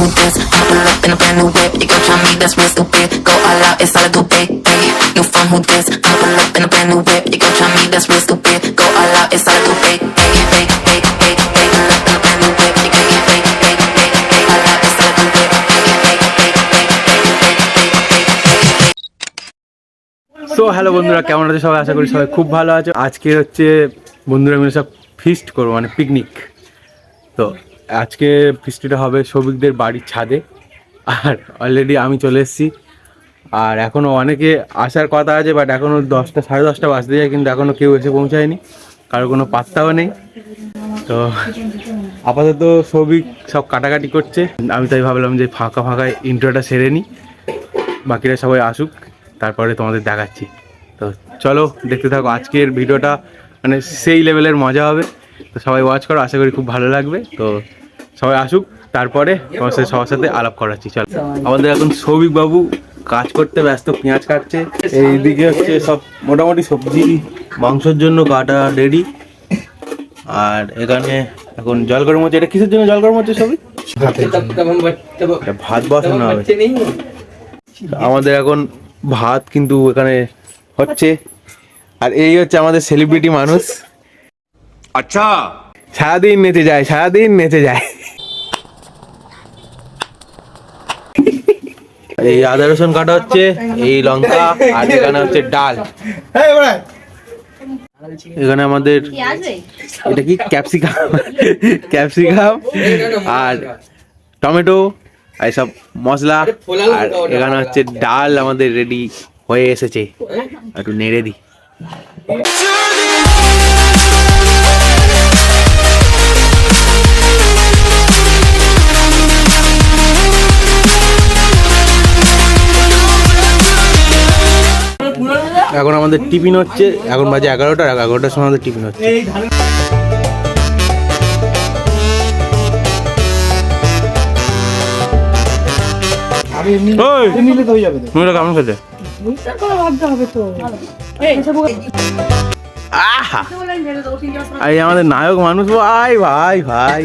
who this? I pull up in a brand new whip. You gon' try me, that's real stupid. Go all out, it's all I do, babe. New phone, who this? I pull up in a brand new whip. You gon' try me, that's real stupid. Go all out, it's all I do, babe. So hello বন্ধুরা, কেমন আছে সবাই? আশা করি সবাই খুব ভালো আছে। আজকে হচ্ছে বন্ধুরা মিলে সব ফিস্ট করবো, মানে পিকনিক। তো আজকে ফিস্টটা হবে সৌভিকদের বাড়ির ছাদে। আর অলরেডি আমি চলে এসেছি, আর এখনও অনেকে আসার কথা আছে, বাট এখনও 10টা সাড়ে 10টা বাজতে যায়, কিন্তু এখনও কেউ এসে পৌঁছায়নি, কারো কোনো পাত্তাও নেই। তো আপাতত সৌভিক সব কাটাকাটি করছে, আমি তাই ভাবলাম যে ফাঁকা ফাঁকায় ইন্ট্রোটা সেরে নিই, বাকিরা সবাই আসুক, তারপরে তোমাদের দেখাচ্ছি। তো চলো দেখতে থাকো, আজকের ভিডিওটা মানে সেই লেভেলের মজা হবে। তো সবাই ওয়াচ করো, আশা করি খুব ভালো লাগবে। তো সবাই আসুক, তারপরে তোমার সাথে সবার সাথে আলাপ করাচ্ছি। চলো, আমাদের এখন সৌভিক বাবু কাজ করতে ব্যস্ত, পেঁয়াজ কাটছে। এইদিকে হচ্ছে সব মোটামুটি সবজি মাংসের জন্য কাটা রেডি। আর এখানে এখন জল গরম হচ্ছে। এটা কিসের জন্য জল গরম হচ্ছে সৌভিক? ভাত বসানো হবে। আমাদের এখন ভাত কিন্তু এখানে হচ্ছে। আর এই হচ্ছে আমাদের সেলিব্রিটি মানুষ। আচ্ছা, সারাদিন নেচে যায়, সারাদিন নেচে যায়। এই আদা রসুন কাটা হচ্ছে, এই লঙ্কা, আর এখানে হচ্ছে ডাল। এখানে আমাদের এটা কি ক্যাপসিকাম, ক্যাপসিকাম আর টমেটো, এইসব মশলা। আর এখানে হচ্ছে ডাল আমাদের রেডি হয়ে এসেছে, একটু নেড়ে দিই। এখন আমাদের টিফিন হচ্ছে, এখন বাজে 11টা, 11টার সময় আমাদের টিফিন হচ্ছে। আমাদের নায়ক মানুষ, ভাই ভাই ভাই।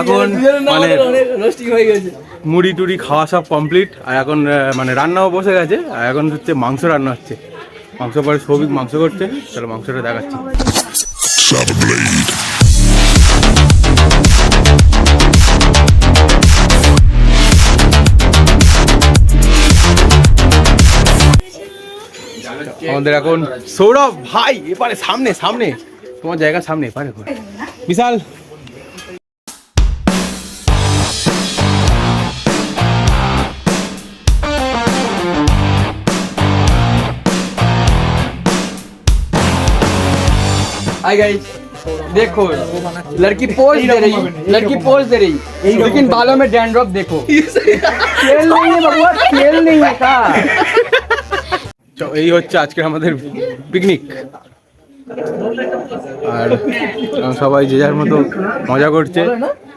এখন মানে মুড়ি টুড়ি খাওয়া সব কমপ্লিট, আর এখন মানে রান্নাও বসে গেছে। আর এখন হচ্ছে মাংস রান্না হচ্ছে, মাংস পরে সৌভিক মাংস করছে। চলো মাংসটা দেখাচ্ছি। আমাদের এখন সৌরভ ভাই এপারে, সামনে সামনে তোমার জায়গা, সামনে এপারে বিশাল। हाय गाइस, देखो लड़की पोज दे रही, लड़की पोज दे रही, लेकिन बालों में डैंड्रफ देखो। खेल नहीं है बबुआ, खेल नहीं है का। এই হচ্ছে আজকে আমাদের পিকনিক। আর সবাই যে যার মতো মজা করছে,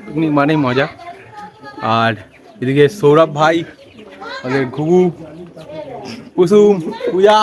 পিকনিক মানেই মজা। আর এদিকে সৌরভ ভাই, আমাদের ঘুঘু, কুসুম, পূজা।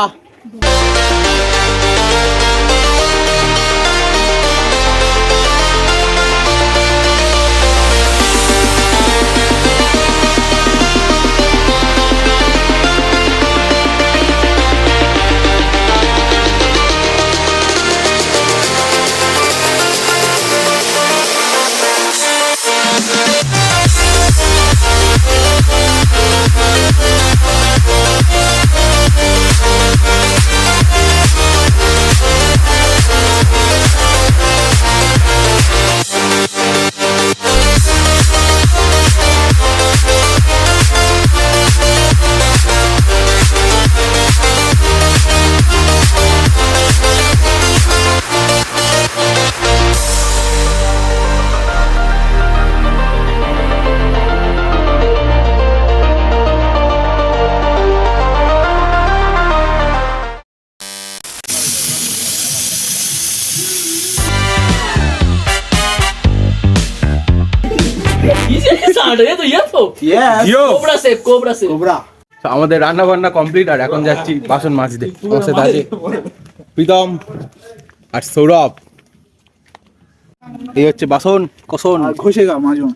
ये तो ये तो ইয়ো कोबरा से তো আমাদের রান্না বান্না কমপ্লিট আর এখন যাচ্ছি বাসন মাজতে। আমার সাথে আছে প্রীতম আর সৌরভ। এই হচ্ছে বাসন কসন घुसेगा माजून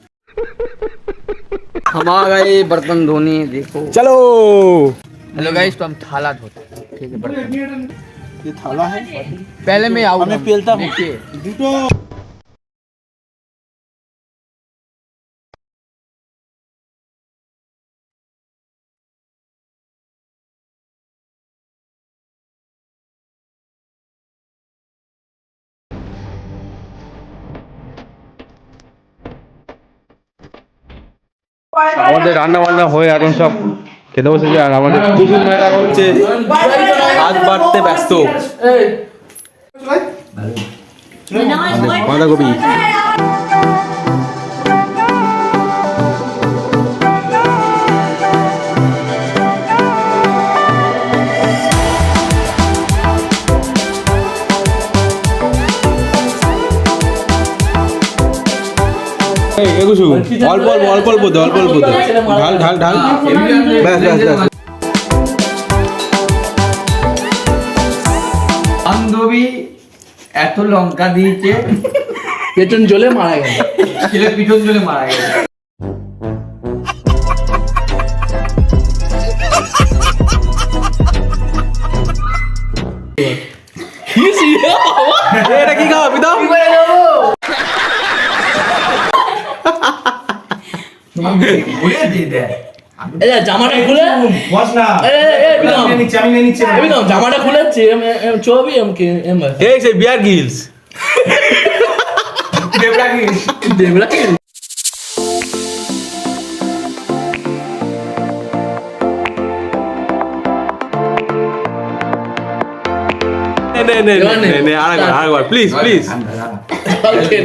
हमारा ये बर्तन धोने देखो। চলো। हेलो गाइस, तो हम थाला धोते हैं, ठीक है बर्तन। ये थाला है पहले मैं आऊंगा, हमें पेलता हूँ देखिए। दुटो আমাদের রান্না বান্না হয়ে এখন সব খেতে বসেছে আর আমাদের কুসুম মেয়েটা হচ্ছে হাত বাড়তে ব্যস্ত। বাঁধাকপি কুসুম অল্প অল্প অল্প অল্প দে অল্প অল্প দে ঢাল ঢাল ঢাল ব্যাস ব্যাস ব্যাস। বান্ধবী এত লঙ্কা দিয়েছে, पेटन जले मारा गया ছেলে পিছন চলে মারা গেছে। এটা কি খাওয়া প্রীতম? ঘুরে দিয়ে দেয়। ए জামাটা খুলে बस ना বিদাম আমি নিচে ए বিদাম জামাটা খুলে এম চবি এম কি এম এই সেই বিয়ার গিলস দেবরা কি দেবলা কি নে নে নে নে আরেকবার প্লিজ প্লিজ। ওকে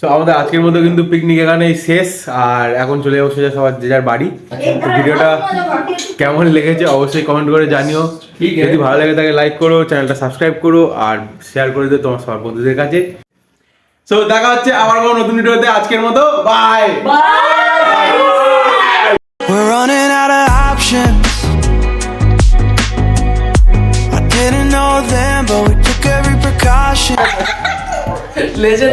তো আমাদের আজকের মতো কিন্তু পিকনিক এখানেই শেষ আর এখন চলে বসে সবার যে যার বাড়ি। তো ভিডিওটা কেমন লেগেছে অবশ্যই কমেন্ট করে জানিও। যদি ভালো লাগে তাকে লাইক করো, চ্যানেলটা সাবস্ক্রাইব করো আর শেয়ার করে দিও তোমার সবার বন্ধুদের কাছে। সো দেখা হচ্ছে আবার কোনো নতুন ভিডিওতে। আজকের মতো by. We're running out of options. I didn't know them, but we took every precaution. Legend